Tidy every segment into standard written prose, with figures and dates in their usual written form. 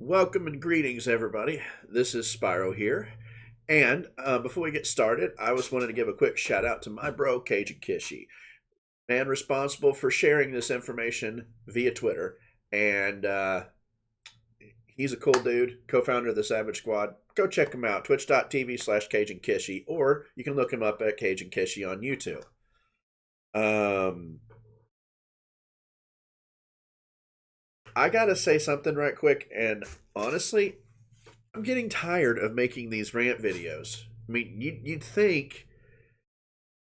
Welcome and greetings, everybody. This is Spyro here. And before we get started, I just wanted to give a quick shout out to my bro, Cajun Kishi, man responsible for sharing this information via Twitter. And he's a cool dude, co founder of the Savage Squad. Go check him out, twitch.tv/Cajun Kishi, or you can look him up at Cajun Kishi on YouTube. I gotta say something right quick, and honestly, I'm getting tired of making these rant videos. I mean, you'd think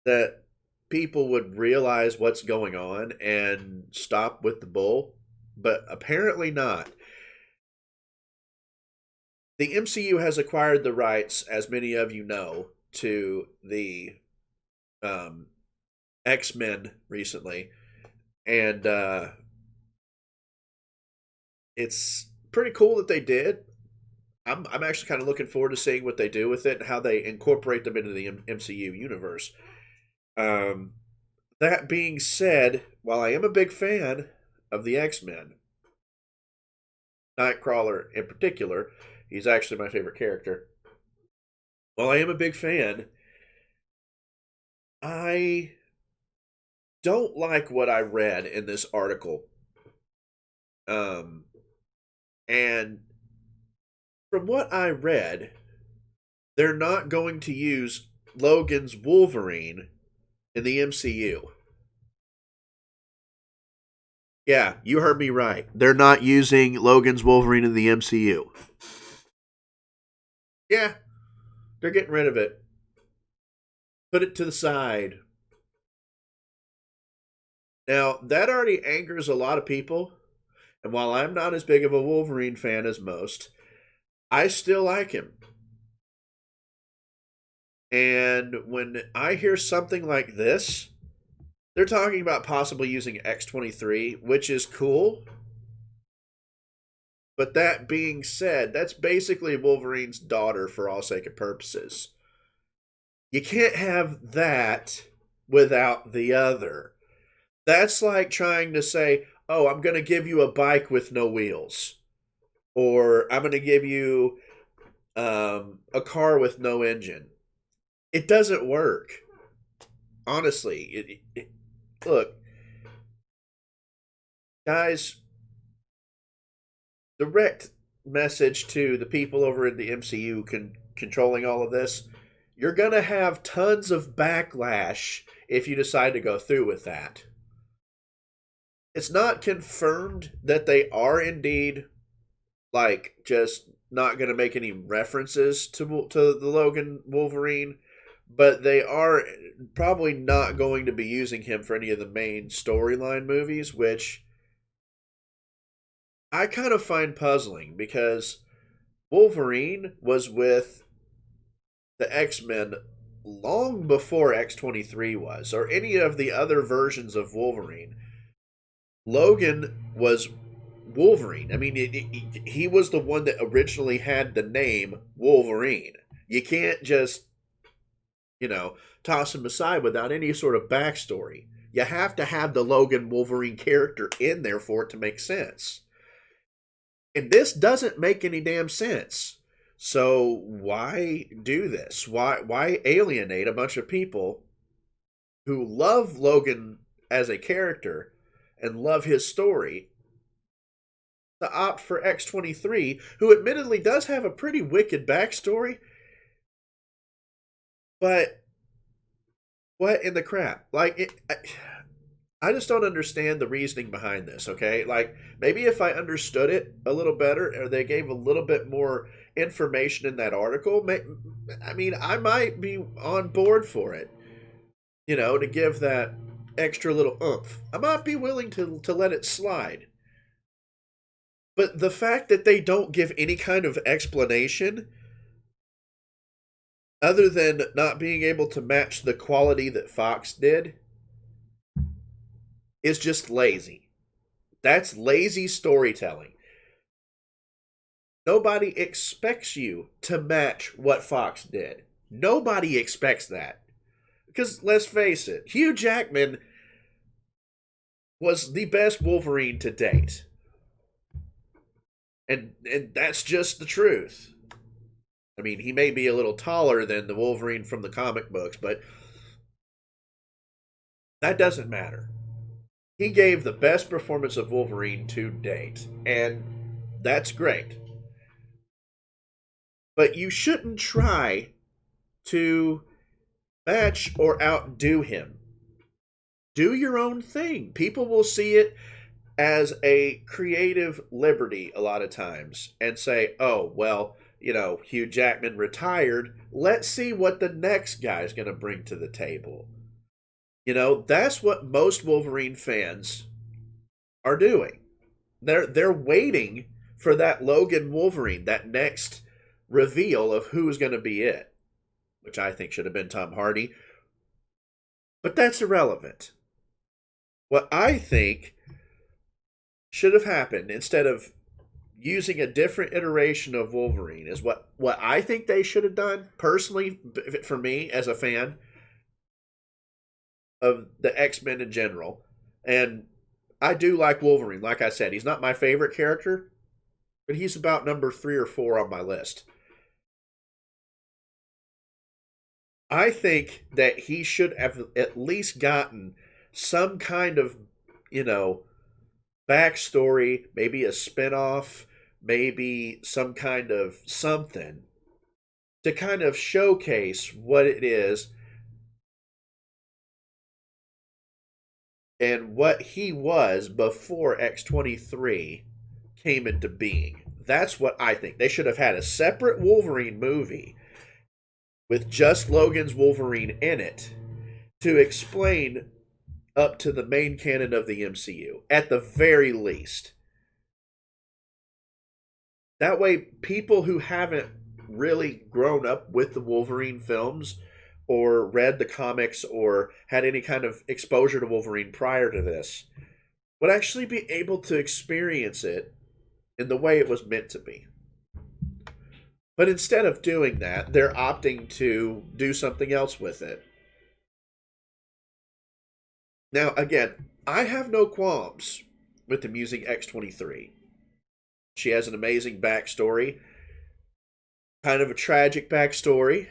that people would realize what's going on and stop with the bull, but apparently not. The MCU has acquired the rights, as many of you know, to the um, XMen recently, and it's pretty cool that they did. I'm actually kind of looking forward to seeing what they do with it and how they incorporate them into the MCU universe. Um, that being said, while I am a big fan of the X-Men, Nightcrawler in particular, he's actually my favorite character. While I am a big fan, I don't like what I read in this article. Um, and from what I read, they're not going to use Logan's Wolverine in the MCU. Yeah, you heard me right. They're not using Logan's Wolverine in the MCU. Yeah, they're getting rid of it. Put it to the side. Now, that already angers a lot of people. And while I'm not as big of a Wolverine fan as most, I still like him. And when I hear something like this, they're talking about possibly using X-23, which is cool. But that being said, that's basically Wolverine's daughter for all sake of purposes. You can't have that without the other. That's like trying to say, oh, I'm going to give you a bike with no wheels. Or I'm going to give you a car with no engine. It doesn't work. Honestly, look, guys, direct message to the people over in the MCU controlling all of this. You're going to have tons of backlash if you decide to go through with that. It's not confirmed that they are indeed like just not going to make any references to the Logan Wolverine, but they are probably not going to be using him for any of the main storyline movies, which I kind of find puzzling because Wolverine was with the X-Men long before X-23 was, or any of the other versions of Wolverine. Logan was Wolverine. I mean, he was the one that originally had the name Wolverine. You can't just, toss him aside without any sort of backstory. You have to have the Logan Wolverine character in there for it to make sense. And this doesn't make any damn sense. So why do this? Why alienate a bunch of people who love Logan as a character and love his story to opt for X-23, who admittedly does have a pretty wicked backstory, but what in the crap? I just don't understand the reasoning behind this, okay? Like, maybe if I understood it a little better, or they gave a little bit more information in that article, I mean, I might be on board for it, to give that extra little oomph. I might be willing to let it slide. But the fact that they don't give any kind of explanation other than not being able to match the quality that Fox did is just lazy. That's lazy storytelling. Nobody expects you to match what Fox did. Nobody expects that. Because let's face it, Hugh Jackman was the best Wolverine to date. And that's just the truth. I mean, he may be a little taller than the Wolverine from the comic books, but that doesn't matter. He gave the best performance of Wolverine to date, and that's great. But you shouldn't try to match or outdo him. Do your own thing. People will see it as a creative liberty a lot of times and say, oh, well, Hugh Jackman retired. Let's see what the next guy's going to bring to the table. That's what most Wolverine fans are doing. They're waiting for that Logan Wolverine, that next reveal of who's going to be it, which I think should have been Tom Hardy. But that's irrelevant. What I think should have happened, instead of using a different iteration of Wolverine, is what I think they should have done, personally, for me as a fan of the X-Men in general. And I do like Wolverine. Like I said, he's not my favorite character, but he's about number 3 or 4 on my list. I think that he should have at least gotten some kind of, backstory, maybe a spinoff, maybe some kind of something to kind of showcase what it is and what he was before X-23 came into being. That's what I think. They should have had a separate Wolverine movie with just Logan's Wolverine in it to explain up to the main canon of the MCU, at the very least. That way, people who haven't really grown up with the Wolverine films or read the comics or had any kind of exposure to Wolverine prior to this would actually be able to experience it in the way it was meant to be. But instead of doing that, they're opting to do something else with it. Now, again, I have no qualms with them using X-23. She has an amazing backstory, kind of a tragic backstory,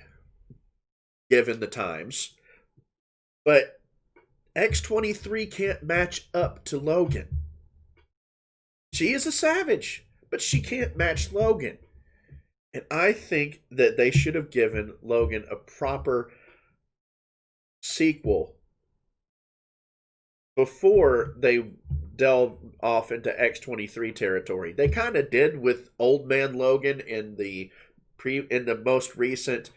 given the times. But X-23 can't match up to Logan. She is a savage, but she can't match Logan. And I think that they should have given Logan a proper sequel before they delve off into X-23 territory. They kind of did with Old Man Logan in the most recent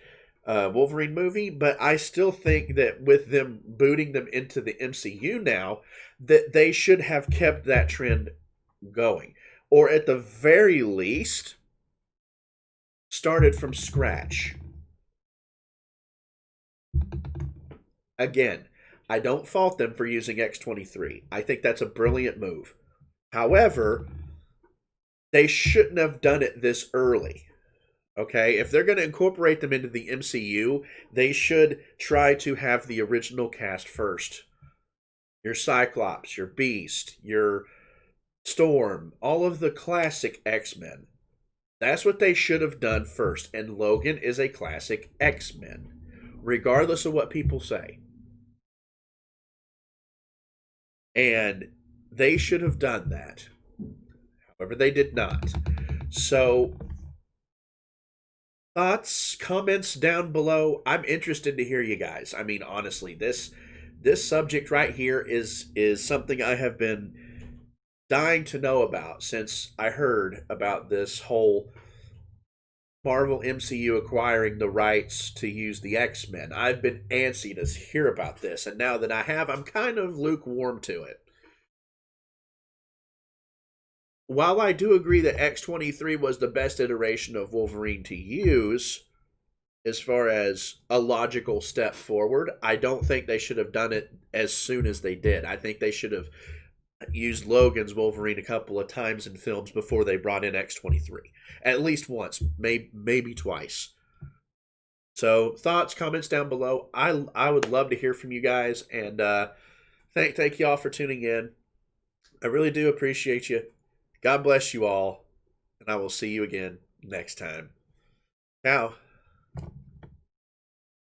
Wolverine movie, but I still think that with them booting them into the MCU now, that they should have kept that trend going, or at the very least started from scratch. Again, I don't fault them for using X-23. I think that's a brilliant move. However, they shouldn't have done it this early. Okay? If they're going to incorporate them into the MCU, they should try to have the original cast first. Your Cyclops, your Beast, your Storm, all of the classic X-Men. That's what they should have done first. And Logan is a classic X-Men, regardless of what people say. And they should have done that. However, they did not. So, thoughts, comments down below. I'm interested to hear you guys. I mean, honestly, this subject right here is something I have been dying to know about since I heard about this whole Marvel MCU acquiring the rights to use the X-Men. I've been antsy to hear about this, and now that I have, I'm kind of lukewarm to it. While I do agree that X-23 was the best iteration of Wolverine to use, as far as a logical step forward, I don't think they should have done it as soon as they did. I think they should have used Logan's Wolverine a couple of times in films before they brought in X-23. At least once, maybe twice. So, thoughts, comments down below. I would love to hear from you guys, and thank y'all for tuning in. I really do appreciate you. God bless you all. and I will see you again next time. Ciao.